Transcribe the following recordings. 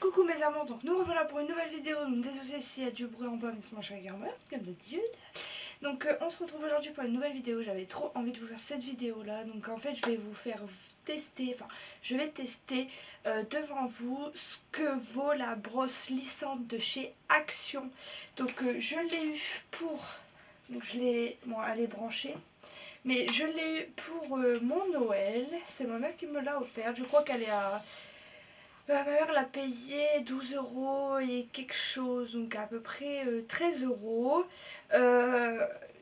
Coucou mes amours, donc nous revoilà pour une nouvelle vidéo. Donc désolé s'il y a du bruit en bas, mais c'est mon chat qui en meurt, comme d'habitude. Donc on se retrouve aujourd'hui pour une nouvelle vidéo. J'avais trop envie de vous faire cette vidéo là. Donc en fait je vais vous faire tester, je vais tester devant vous ce que vaut la brosse lissante de chez Action. Donc je l'ai eu pour, donc je l'ai, bon elle est branchée. Mais je l'ai eu pour mon Noël. C'est ma mère qui me l'a offerte. Je crois qu'elle est à... ma mère l'a payé 12 € et quelque chose, donc à peu près 13 €.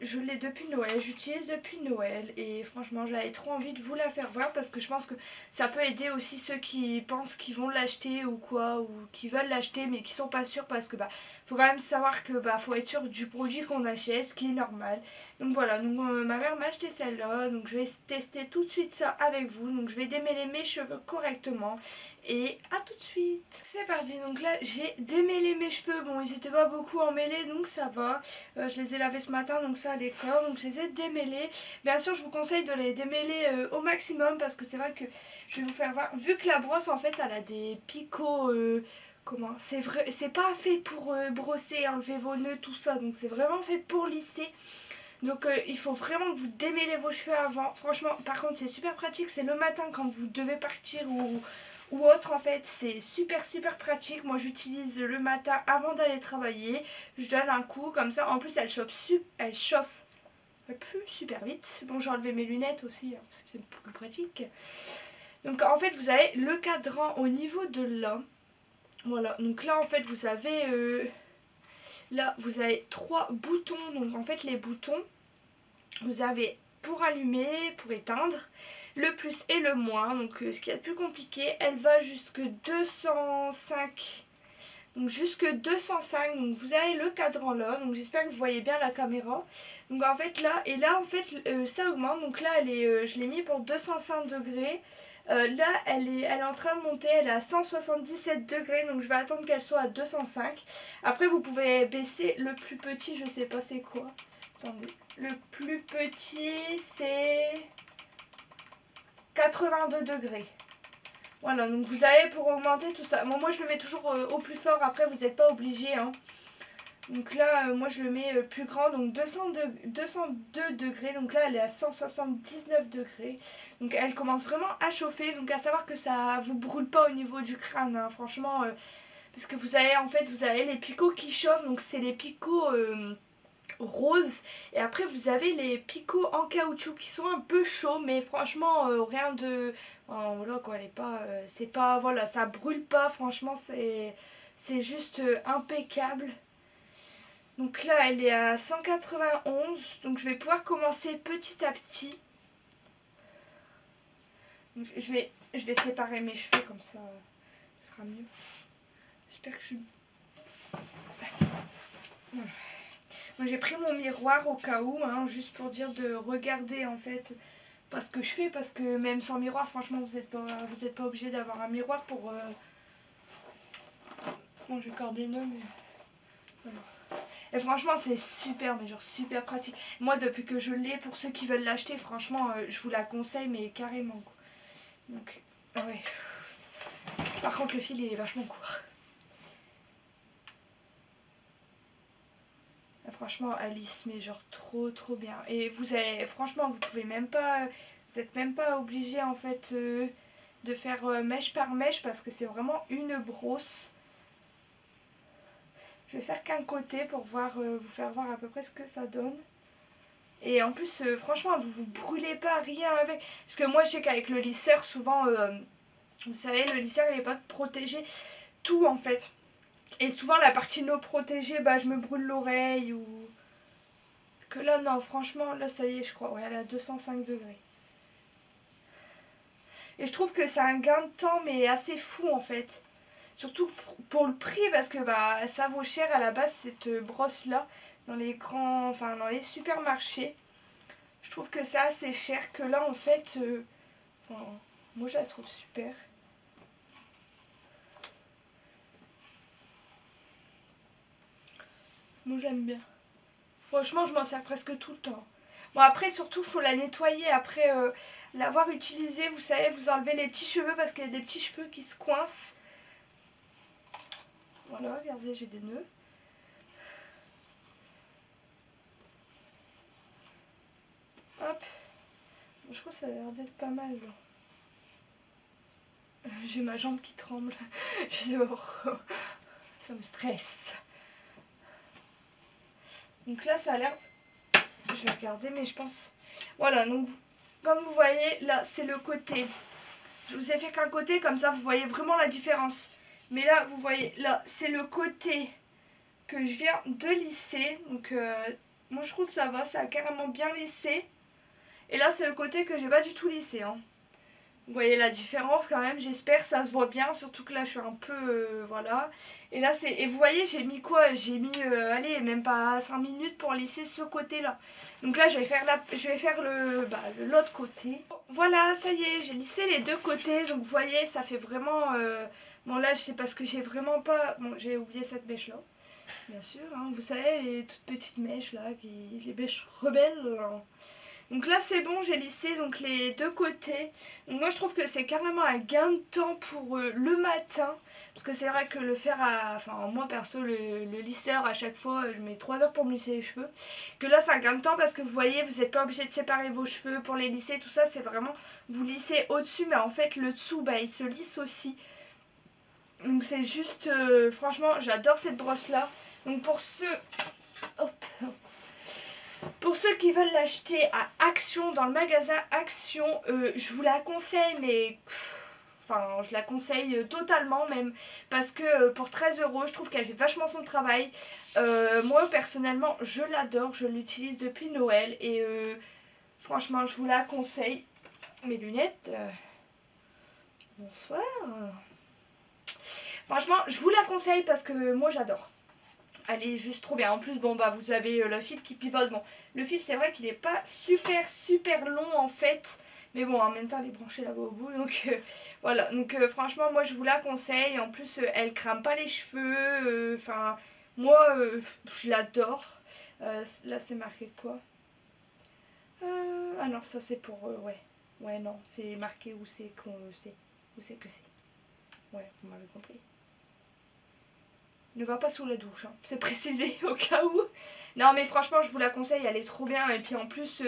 Je l'ai depuis Noël, j'utilise depuis Noël et franchement j'avais trop envie de vous la faire voir parce que je pense que ça peut aider aussi ceux qui pensent qu'ils vont l'acheter ou quoi, ou qui veulent l'acheter mais qui sont pas sûrs parce que faut quand même savoir que faut être sûr du produit qu'on achète, ce qui est normal. Donc voilà, donc ma mère m'a acheté celle-là, donc je vais tester tout de suite ça avec vous. Donc je vais démêler mes cheveux correctement et à tout de suite. C'est parti, donc là j'ai démêlé mes cheveux. Bon, ils étaient pas beaucoup emmêlés donc ça va. Je les ai lavés ce matin donc ça allait corps, donc je les ai démêlés. Bien sûr je vous conseille de les démêler au maximum parce que c'est vrai que je vais vous faire voir, vu que la brosse en fait elle a des picots, comment, c'est vrai, c'est pas fait pour brosser, enlever vos nœuds, tout ça, donc c'est vraiment fait pour lisser. Donc il faut vraiment que vous démêlez vos cheveux avant. Franchement, par contre c'est super pratique, c'est le matin quand vous devez partir ou autre en fait, c'est super pratique. Moi j'utilise le matin avant d'aller travailler. Je donne un coup comme ça, en plus elle chauffe plus super vite. Bon, j'ai enlevé mes lunettes aussi, hein, parce que c'est plus pratique. Donc en fait vous avez le cadran au niveau de là. Voilà, donc là en fait vous avez... là vous avez 3 boutons, donc en fait les boutons, vous avez pour allumer, pour éteindre, le plus et le moins. Donc ce qui est le plus compliqué, elle va jusque 205. Donc jusque 205, donc vous avez le cadran là, donc j'espère que vous voyez bien la caméra. Donc en fait là, et là en fait ça augmente, donc là elle est, je l'ai mis pour 205 degrés. Là elle est en train de monter, elle est à 177 degrés, donc je vais attendre qu'elle soit à 205. Après vous pouvez baisser le plus petit, je sais pas c'est quoi. Attendez, le plus petit c'est 82 degrés. Voilà, donc vous avez pour augmenter tout ça. Bon, moi je le mets toujours au plus fort, après vous n'êtes pas obligé, hein. Donc là, moi je le mets plus grand, donc 202 degrés. Donc là elle est à 179 degrés. Donc elle commence vraiment à chauffer. Donc à savoir que ça vous brûle pas au niveau du crâne, hein, franchement. Parce que vous avez en fait, vous avez les picots qui chauffent. Donc c'est les picots... rose, et après vous avez les picots en caoutchouc qui sont un peu chauds, mais franchement rien de voilà quoi, elle est pas c'est pas, voilà, ça brûle pas, franchement c'est juste impeccable. Donc là elle est à 191, donc je vais pouvoir commencer petit à petit. Donc, je vais séparer mes cheveux comme ça ce sera mieux. J'espère que je suis... Voilà. J'ai pris mon miroir au cas où, hein, juste pour dire de regarder en fait pas ce que je fais, parce que même sans miroir, franchement, vous n'êtes pas obligé d'avoir un miroir pour... Bon, j'ai encore des nœuds, mais... Voilà. Et franchement, c'est super, mais genre super pratique. Moi, depuis que je l'ai, pour ceux qui veulent l'acheter, franchement, je vous la conseille, mais carrément, quoi. Donc, ouais. Par contre, le fil, il est vachement court. Franchement, Alice, mais genre trop bien. Et vous avez, franchement, vous pouvez même pas, vous n'êtes même pas obligé en fait de faire mèche par mèche parce que c'est vraiment une brosse. Je vais faire qu'un côté pour voir, vous faire voir à peu près ce que ça donne. Et en plus, franchement, vous brûlez pas rien avec. Parce que moi, je sais qu'avec le lisseur, souvent, vous savez, le lisseur, il n'est pas protégé tout en fait. Et souvent, la partie non protégée, je me brûle l'oreille ou... Que là, non, franchement, là, ça y est, je crois. Ouais, elle est à 205 degrés. Et je trouve que c'est un gain de temps, mais assez fou, en fait. Surtout pour le prix, parce que ça vaut cher à la base, cette brosse-là, dans les grands... Enfin, dans les supermarchés. Je trouve que c'est assez cher, que là, en fait... Enfin, moi, je la trouve super. Moi, j'aime bien. Franchement, je m'en sers presque tout le temps. Bon, après, surtout, il faut la nettoyer. Après l'avoir utilisée, vous savez, vous enlevez les petits cheveux parce qu'il y a des petits cheveux qui se coincent. Voilà, regardez, j'ai des nœuds. Hop. Je crois que ça a l'air d'être pas mal. J'ai ma jambe qui tremble. Ça me stresse. Donc là, ça a l'air... Je vais regarder, mais je pense... Voilà, donc comme vous voyez, là, c'est le côté. Je vous ai fait qu'un côté, comme ça, vous voyez vraiment la différence. Mais là, vous voyez, là, c'est le côté que je viens de lisser. Donc, moi, je trouve que ça va, ça a carrément bien lissé. Et là, c'est le côté que j'ai pas du tout lissé, hein. Vous voyez la différence quand même, j'espère, ça se voit bien, surtout que là je suis un peu, voilà. Et là c'est, et vous voyez j'ai mis quoi? J'ai mis, allez, même pas 5 minutes pour lisser ce côté-là. Donc là je vais faire, l'autre côté. Voilà, ça y est, j'ai lissé les deux côtés, donc vous voyez ça fait vraiment, bon là c'est parce que j'ai vraiment pas, bon j'ai oublié cette mèche-là, bien sûr, hein, vous savez les toutes petites mèches là, les mèches rebelles, hein. Donc là c'est bon, j'ai lissé donc les deux côtés. Donc moi je trouve que c'est carrément un gain de temps pour le matin. Parce que c'est vrai que le faire à... Enfin moi perso le lisseur à chaque fois je mets 3 heures pour me lisser les cheveux. Que là c'est un gain de temps parce que vous voyez vous n'êtes pas obligé de séparer vos cheveux pour les lisser. Tout ça c'est vraiment vous lissez au-dessus mais en fait le dessous bah, il se lisse aussi. Donc c'est juste franchement j'adore cette brosse là. Donc pour ceux... Hop. Pour ceux qui veulent l'acheter à Action, dans le magasin Action, je vous la conseille, mais enfin je la conseille totalement même, parce que pour 13 €, je trouve qu'elle fait vachement son travail. Moi personnellement, je l'adore, je l'utilise depuis Noël et franchement, je vous la conseille. Mes lunettes, bonsoir. Franchement, je vous la conseille parce que moi j'adore. Elle est juste trop bien. En plus, bon bah vous avez le fil qui pivote. Bon, le fil c'est vrai qu'il n'est pas super long en fait. Mais bon, en même temps, elle est branchée là-bas au bout. Donc voilà. Donc franchement, moi je vous la conseille. En plus, elle crame pas les cheveux. Enfin, moi je l'adore. Là, c'est marqué quoi? Ah non, ça c'est pour... ouais. Ouais, non, c'est marqué où c'est qu'on sait. Où c'est que c'est. Ouais, vous m'avez compris. Ne va pas sous la douche, hein. C'est précisé au cas où. Non mais franchement je vous la conseille, elle est trop bien. Et puis en plus,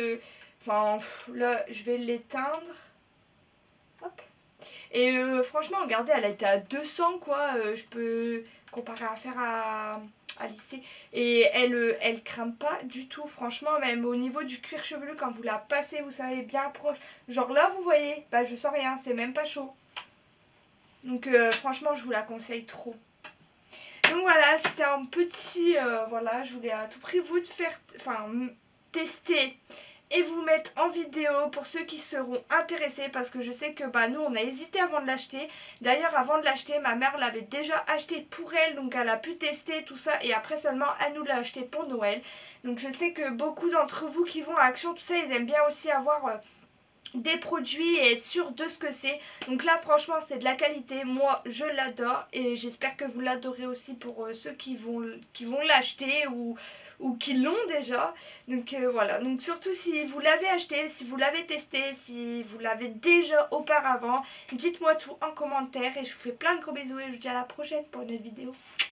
enfin là je vais l'éteindre. Hop. Et franchement regardez, elle a été à 200 quoi. Je peux comparer à faire à lisser. Et elle crame pas du tout. Franchement même au niveau du cuir chevelu quand vous la passez, vous savez bien proche. Genre là vous voyez, bah je sens rien, c'est même pas chaud. Donc franchement je vous la conseille trop. Donc voilà, c'était un petit, voilà, je voulais à tout prix vous faire, enfin, tester et vous mettre en vidéo pour ceux qui seront intéressés parce que je sais que bah, nous on a hésité avant de l'acheter. D'ailleurs avant de l'acheter, ma mère l'avait déjà acheté pour elle, donc elle a pu tester tout ça et après seulement elle nous l'a acheté pour Noël. Donc je sais que beaucoup d'entre vous qui vont à Action, tout ça, ils aiment bien aussi avoir... des produits et être sûr de ce que c'est. Donc là franchement c'est de la qualité, moi je l'adore et j'espère que vous l'adorez aussi pour ceux qui vont l'acheter ou qui l'ont déjà. Donc voilà, donc surtout si vous l'avez acheté, si vous l'avez testé, si vous l'avez déjà auparavant, dites-moi tout en commentaire et je vous fais plein de gros bisous et je vous dis à la prochaine pour une autre vidéo.